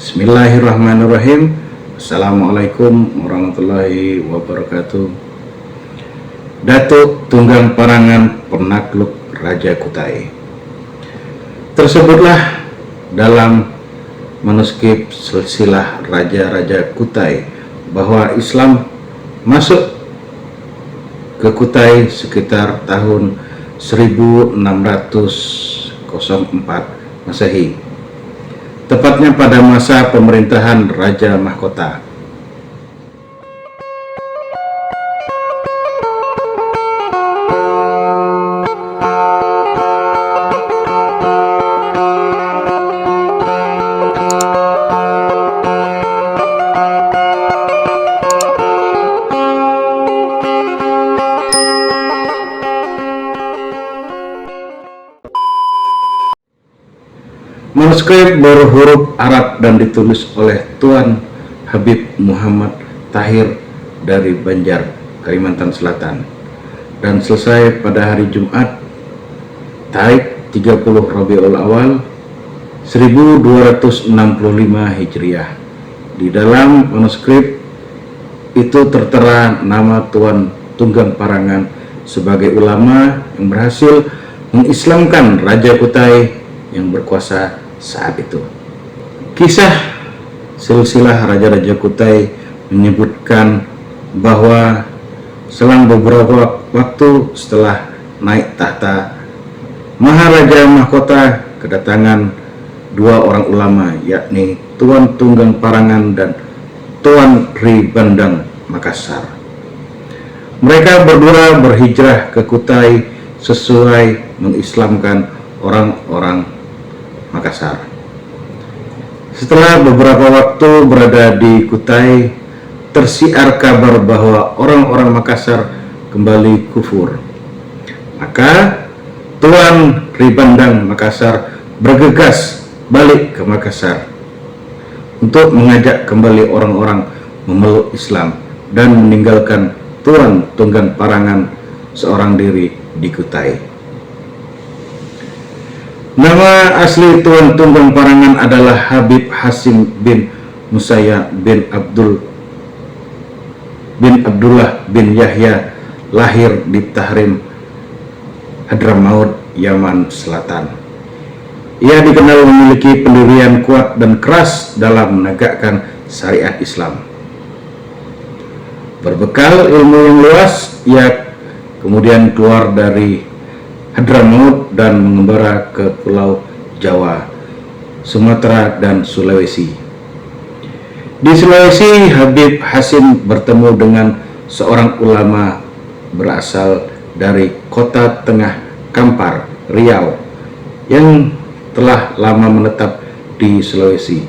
Bismillahirrahmanirrahim. Assalamualaikum warahmatullahi wabarakatuh. Datuk Tunggang Parangan penakluk Raja Kutai. Tersebutlah dalam manuskrip silsilah Raja-Raja Kutai bahwa Islam masuk ke Kutai sekitar tahun 1604 Masehi, tepatnya pada masa pemerintahan Raja Mahkota. Manuskrip berhuruf Arab dan ditulis oleh Tuan Habib Muhammad Tahir dari Banjar, Kalimantan Selatan, dan selesai pada hari Jumat Tarik 30 Rabiul Awal 1265 Hijriah. Di dalam manuskrip itu tertera nama Tuan Tunggang Parangan sebagai ulama yang berhasil mengislamkan Raja Kutai yang berkuasa saat itu. Kisah silsilah Raja-Raja Kutai menyebutkan bahwa selang beberapa waktu setelah naik tahta, Maharaja Mahkota kedatangan dua orang ulama, yakni Tuan Tunggang Parangan dan Tuan Ri Bandang Makassar. Mereka berdua berhijrah ke Kutai sesuai mengislamkan orang-orang Makassar. Setelah beberapa waktu berada di Kutai, tersiar kabar bahwa orang-orang Makassar kembali kufur. Maka Tuan Ri Bandang Makassar bergegas balik ke Makassar untuk mengajak kembali orang-orang memeluk Islam dan meninggalkan Tuan Tunggang Parangan seorang diri di Kutai. Nama asli Tuan Tunggang Parangan adalah Habib Hasim bin Musaya bin Abdullah bin Yahya, lahir di Tahrim, Hadramaut, Yaman Selatan. Ia dikenal memiliki pendirian kuat dan keras dalam menegakkan syariat Islam. Berbekal ilmu yang luas, ia kemudian keluar dari Hadramaut dan mengembara ke Pulau Jawa, Sumatera, dan Sulawesi. Di Sulawesi, Habib Hasim bertemu dengan seorang ulama berasal dari kota Tengah Kampar, Riau, yang telah lama menetap di Sulawesi,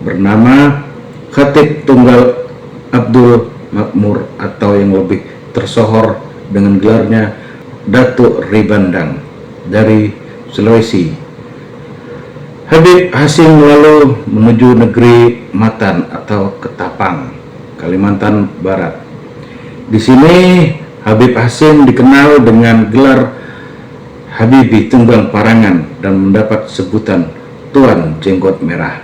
bernama Khatib Tunggal Abdul Makmur, atau yang lebih tersohor dengan gelarnya Datuk Ri Bandang dari Sulawesi. Habib Hasim lalu menuju negeri Matan atau Ketapang, Kalimantan Barat. Di sini Habib Hasim dikenal dengan gelar Habibi Tunggang Parangan dan mendapat sebutan Tuan Jenggot Merah.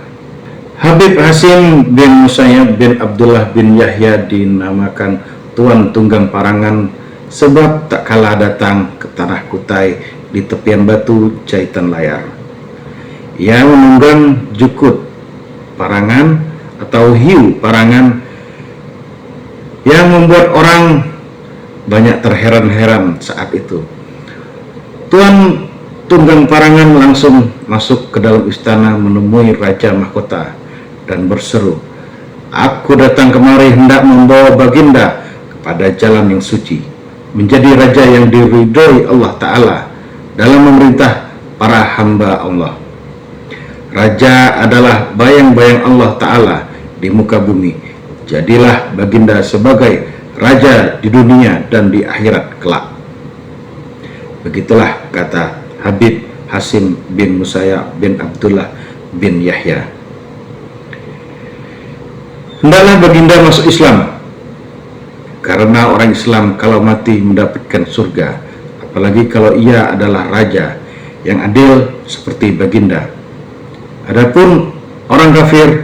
Habib Hasim bin Musaya bin Abdullah bin Yahya dinamakan Tuan Tunggang Parangan sebab tak kalah datang ke tanah Kutai di tepian batu jahitan layar. Ia menunggang jukut parangan atau hiu parangan yang membuat orang banyak terheran-heran saat itu. Tuan Tunggang Parangan langsung masuk ke dalam istana menemui Raja Mahkota dan berseru, "Aku datang kemari hendak membawa Baginda kepada jalan yang suci, menjadi raja yang diridhoi Allah Ta'ala dalam memerintah para hamba Allah. Raja adalah bayang-bayang Allah Ta'ala di muka bumi. Jadilah Baginda sebagai raja di dunia dan di akhirat kelak." Begitulah kata Habib Hasim bin Musaya bin Abdullah bin Yahya. Hendaklah Baginda masuk Islam, karena orang Islam kalau mati mendapatkan surga, apalagi kalau ia adalah raja yang adil seperti Baginda. Adapun orang kafir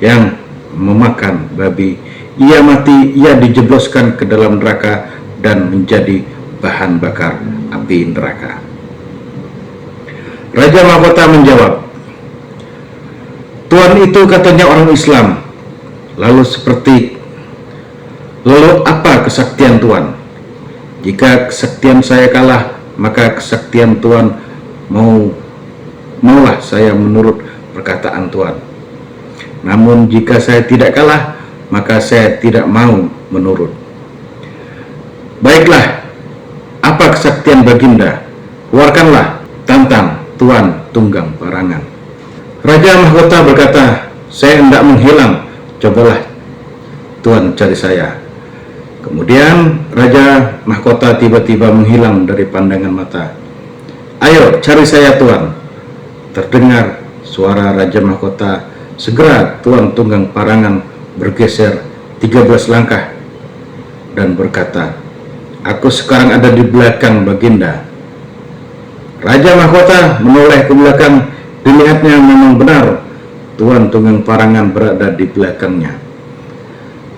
yang memakan babi. Ia mati, ia dijebloskan ke dalam neraka dan menjadi bahan bakar api neraka. Raja Mahkota menjawab, Tuan itu katanya orang Islam. Lalu apa kesaktian Tuan? Jika kesaktian saya kalah, maka kesaktian Tuan maulah saya menurut perkataan Tuan. Namun jika saya tidak kalah, maka saya tidak mau menurut. Baiklah, apa kesaktian Baginda? Keluarkanlah, tantang Tuan Tunggang Parangan. Raja Mahkota berkata, saya hendak menghilang, cobalah Tuan cari saya. Kemudian Raja Mahkota tiba-tiba menghilang dari pandangan mata. Ayo cari saya Tuan. Terdengar suara Raja Mahkota. Segera Tuan Tunggang Parangan bergeser 13 langkah dan berkata, aku sekarang ada di belakang Baginda. Raja Mahkota menoleh ke belakang. Dilihatnya memang benar Tuan Tunggang Parangan berada di belakangnya.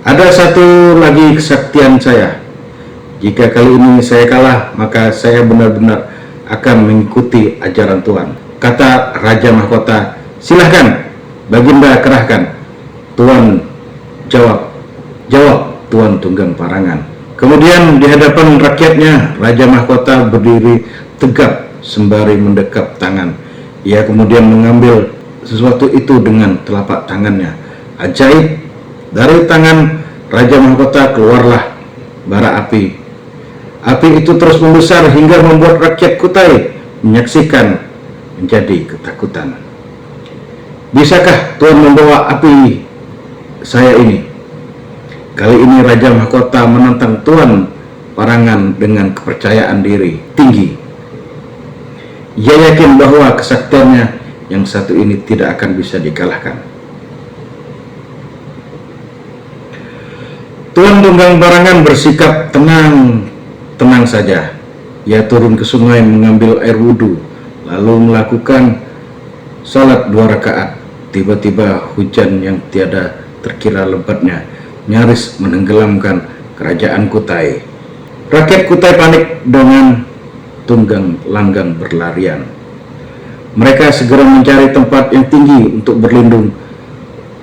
Ada satu lagi kesaktian saya. Jika kali ini saya kalah, maka saya benar-benar akan mengikuti ajaran Tuan. Kata Raja Mahkota, silahkan Baginda kerahkan. Tuan jawab Tuan Tunggang Parangan. Kemudian di hadapan rakyatnya, Raja Mahkota berdiri tegap sembari mendekap tangan. Ia kemudian mengambil sesuatu itu dengan telapak tangannya. Ajaib, dari tangan Raja Mahkota keluarlah bara api. Api itu terus membesar hingga membuat rakyat Kutai menyaksikan menjadi ketakutan. Bisakah Tuan membawa api saya ini? Kali ini Raja Mahkota menantang Tuan Parangan dengan kepercayaan diri tinggi. Ia yakin bahwa kesaktiannya yang satu ini tidak akan bisa dikalahkan. Tuan Tunggang Parangan bersikap tenang saja. Ia turun ke sungai mengambil air wudhu, lalu melakukan salat 2 rakaat. Tiba-tiba hujan yang tiada terkira lebatnya nyaris menenggelamkan kerajaan Kutai. Rakyat Kutai panik dengan tunggang langgang berlarian. Mereka segera mencari tempat yang tinggi untuk berlindung.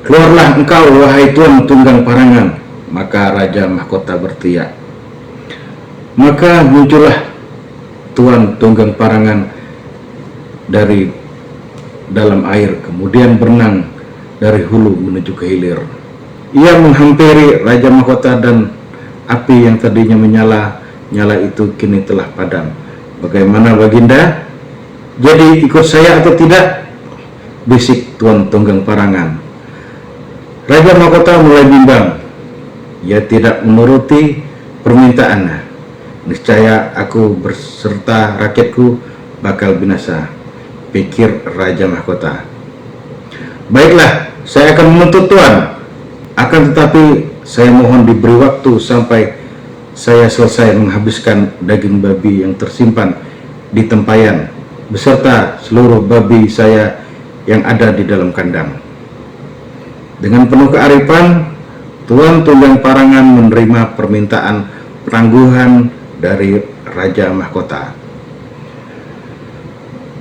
Keluarlah engkau, wahai Tuan Tunggang Parangan, maka Raja Mahkota berteriak. Maka muncullah Tuan Tunggang Parangan dari dalam air, kemudian berenang dari hulu menuju ke hilir. Ia menghampiri Raja Mahkota dan api yang tadinya menyala itu kini telah padam. Bagaimana Baginda? Jadi ikut saya atau tidak? Bisik Tuan Tunggang Parangan. Raja Mahkota mulai bimbang. Ia tidak menuruti permintaannya. Niscaya aku berserta rakyatku bakal binasa, pikir Raja Mahkota. Baiklah, saya akan menuntut Tuan. Akan tetapi saya mohon diberi waktu sampai saya selesai menghabiskan daging babi yang tersimpan di tempayan beserta seluruh babi saya yang ada di dalam kandang. Dengan penuh kearifan, Tuan Tunggang Parangan menerima permintaan penangguhan dari Raja Mahkota.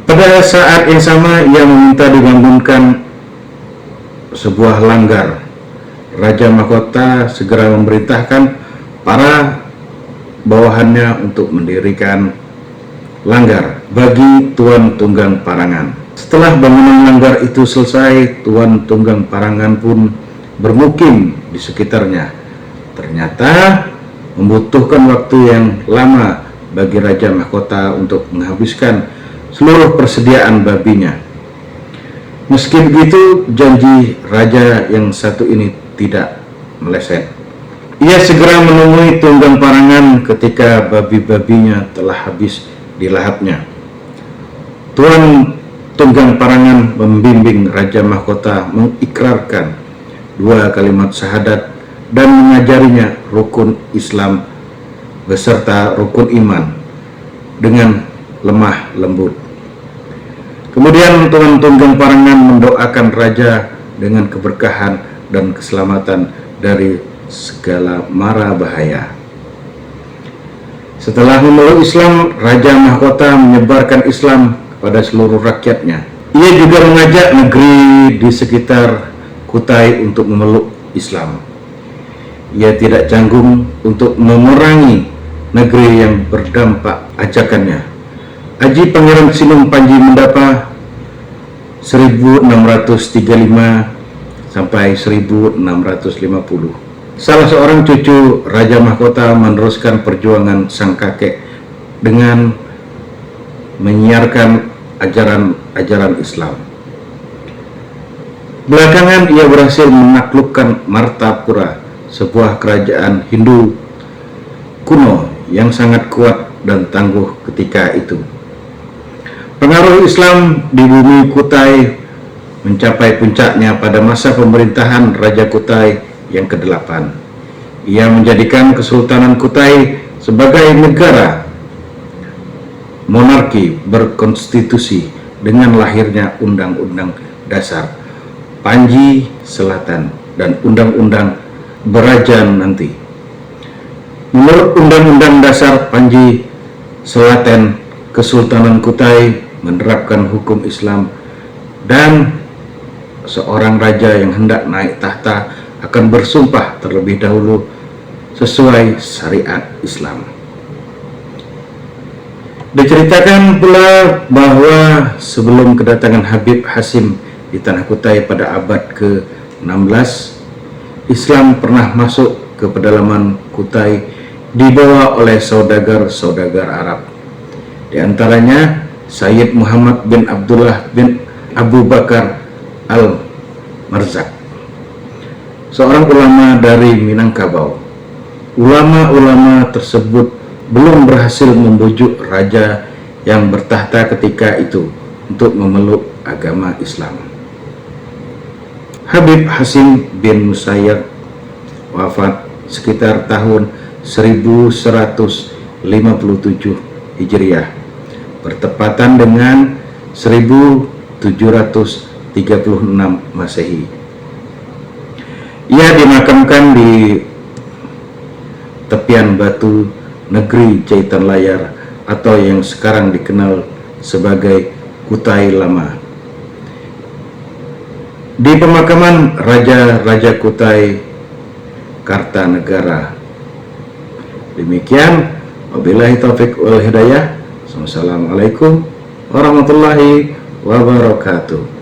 Pada saat yang sama, ia meminta dibangunkan sebuah langgar. Raja Mahkota segera memerintahkan para bawahannya untuk mendirikan langgar bagi Tuan Tunggang Parangan. Setelah bangunan langgar itu selesai, Tuan Tunggang Parangan pun bermukim di sekitarnya. Ternyata membutuhkan waktu yang lama bagi Raja Mahkota untuk menghabiskan seluruh persediaan babinya. Meski begitu, janji raja yang satu ini tidak meleset. Ia segera menemui Tunggang Parangan ketika babi-babinya telah habis dilahapnya. Tuan Tunggang Parangan membimbing Raja Mahkota mengikrarkan 2 kalimat syahadat dan mengajarinya rukun Islam beserta rukun iman dengan lemah lembut. Kemudian Tuan Tunggang Parangan mendoakan raja dengan keberkahan dan keselamatan dari segala mara bahaya. Setelah memeluk Islam, Raja Mahkota menyebarkan Islam kepada seluruh rakyatnya. Ia juga mengajak negeri di sekitar Kutai untuk memeluk Islam. Ia tidak canggung untuk memerangi negeri yang berdampak ajakannya. Aji Pangeran Sinung Panji Mendapa 1635 sampai 1650. Salah seorang cucu Raja Mahkota meneruskan perjuangan sang kakek dengan menyiarkan ajaran Islam. Belakangan ia berhasil menaklukkan Martapura, sebuah kerajaan Hindu kuno yang sangat kuat dan tangguh ketika itu. Pengaruh Islam di bumi Kutai mencapai puncaknya pada masa pemerintahan Raja Kutai yang ke-8. Ia menjadikan Kesultanan Kutai sebagai negara monarki berkonstitusi dengan lahirnya Undang-Undang Dasar Panji Selatan dan Undang-Undang Berajan nanti. Menurut Undang-Undang Dasar Panji Selatan, Kesultanan Kutai menerapkan hukum Islam dan seorang raja yang hendak naik tahta akan bersumpah terlebih dahulu sesuai syariat Islam. Diceritakan pula bahwa sebelum kedatangan Habib Hasim di tanah Kutai pada abad ke-16, Islam pernah masuk ke pedalaman Kutai dibawa oleh saudagar-saudagar Arab. Di antaranya Sayyid Muhammad bin Abdullah bin Abu Bakar al-Marzak, seorang ulama dari Minangkabau. Ulama-ulama tersebut belum berhasil membujuk raja yang bertahta ketika itu untuk memeluk agama Islam. Habib Hasim bin Musayyab wafat sekitar tahun 1157 Hijriah, bertepatan dengan 1736 Masehi. Ia dimakamkan di tepian batu negeri Jahitan Layar atau yang sekarang dikenal sebagai Kutai Lama. Di pemakaman Raja-Raja Kutai Kartanegara. Demikian, wabillahi taufiq wal hidayah. Wassalamualaikum warahmatullahi wabarakatuh.